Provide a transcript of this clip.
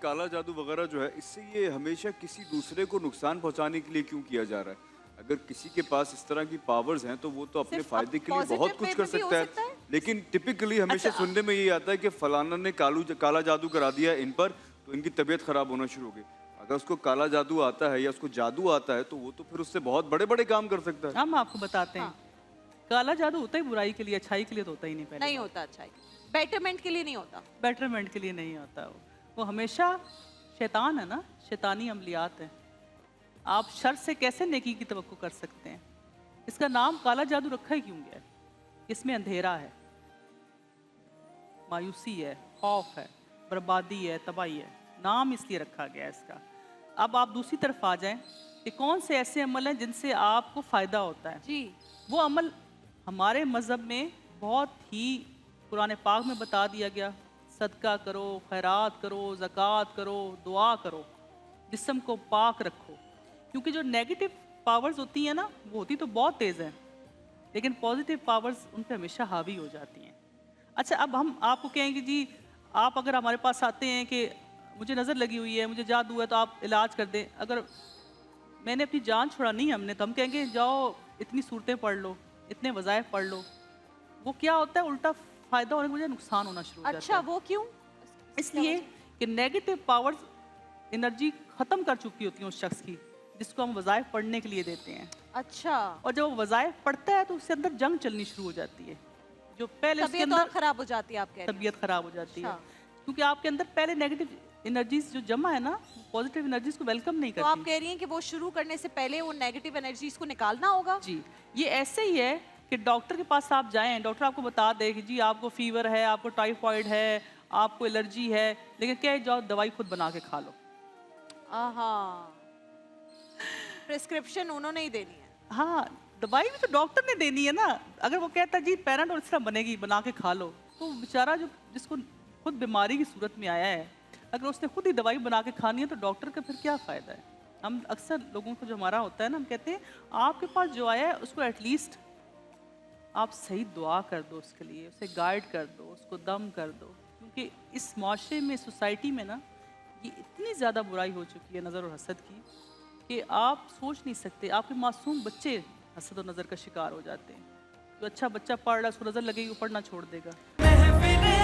काला जादू वगैरह जो है, इससे ये हमेशा किसी दूसरे को नुकसान पहुंचाने के लिए क्यों किया जा रहा है? अगर किसी के पास इस तरह की पावर्स हैं तो वो तो अपने फायदे के लिए बहुत कुछ कर सकता है, लेकिन टिपिकली हमेशा सुनने में ये आता है कि फलाना ने काला जादू करा दिया इन पर, तो इनकी तबीयत खराब होना शुरू हो गई। अगर उसको काला जादू आता है या उसको जादू आता है तो वो तो फिर उससे बहुत बड़े बड़े काम कर सकता है। हम आपको बताते हैं, काला जादू होता ही बुराई के लिए, अच्छाई के लिए तो होता ही नहीं। पहले नहीं होता अच्छाई, बेटरमेंट के लिए नहीं होता, बेटरमेंट के लिए नहीं होता। वो हमेशा शैतान है ना, शैतानी अमलियात है। आप शर से कैसे नेकी की तवक्को कर सकते हैं? इसका नाम काला जादू रखा ही क्यों गया है? इसमें अंधेरा है, मायूसी है, खौफ है, बर्बादी है, तबाही है, नाम इसलिए रखा गया है इसका। अब आप दूसरी तरफ आ जाएं कि कौन से ऐसे अमल हैं जिनसे आपको फ़ायदा होता है जी। वो अमल हमारे मज़हब में बहुत ही कुरान पाक में बता दिया गया। सदका करो, खैरात करो, ज़कात करो, दुआ करो, जिस्म को पाक रखो, क्योंकि जो नेगेटिव पावर्स होती हैं ना, वो होती तो बहुत तेज़ हैं, लेकिन पॉजिटिव पावर्स उन पर हमेशा हावी हो जाती हैं। अच्छा, अब हम आपको कहेंगे जी आप अगर हमारे पास आते हैं कि मुझे नज़र लगी हुई है, मुझे जादू है, तो आप इलाज कर दें। अगर मैंने अपनी जान छुड़ानी है हमने, तो हम कहेंगे जाओ इतनी सूरतें पढ़ लो, इतने वज़ाइफ पढ़ लो। वो क्या होता है, उल्टा फ़ायदा होने के बजाय नुकसान होना शुरू हो जाता है। अच्छा, वो क्यों? इसलिए कि नेगेटिव पावर्स एनर्जी ख़त्म कर चुकी होती हैं उस शख्स की, जिसको हम वज़ाइफ पढ़ने के लिए देते हैं। अच्छा। और जब वो वज़ाइफ पढ़ता है तो उसके अंदर जंग चलनी शुरू हो जाती है, जो पहले उसके तबीयत अंदर और खराब हो जाती है, आप कह रहे हैं। तबीयत खराब हो जाती है, अच्छा। क्योंकि आपके अंदर पहले नेगेटिव एनर्जीज जो जमा है ना, पॉजिटिव एनर्जीज को वेलकम नहीं तो करती। आप कह रही हैं कि वो शुरू करने से पहले वो नेगेटिव एनर्जीज को निकालना होगा? जी, ये ऐसे ही है कि डॉक्टर के पास आप जाएं, डॉक्टर आपको बता दे कि जी आपको फीवर है, आपको टाइफाइड है, आपको एलर्जी है, लेकिन क्या है, जाओ दवाई खुद बना के खा लो। आहा, प्रिस्क्रिप्शन उन्होंने ही देनी है। हाँ, दवाई भी तो डॉक्टर ने देनी है ना। अगर वो कहता है जी पैराडोल इस तरह बनेगी, बना के खा लो, तो बेचारा जो जिसको खुद बीमारी की सूरत में आया है, अगर उसने खुद ही दवाई बना के खानी है तो डॉक्टर का फिर क्या फ़ायदा है? हम अक्सर लोगों को जो हमारा होता है ना, हम कहते हैं आपके पास जो आया है उसको एटलीस्ट आप सही दुआ कर दो, उसके लिए उसे गाइड कर दो, उसको दम कर दो, क्योंकि इस माशरे में, सोसाइटी में ना, ये इतनी ज़्यादा बुराई हो चुकी है नज़र और हसद की कि आप सोच नहीं सकते। आपके मासूम बच्चे हसद और नज़र का शिकार हो जाते हैं। जो अच्छा बच्चा पढ़ रहा है, उसको नज़र लगेगी, वो पढ़ना छोड़ देगा।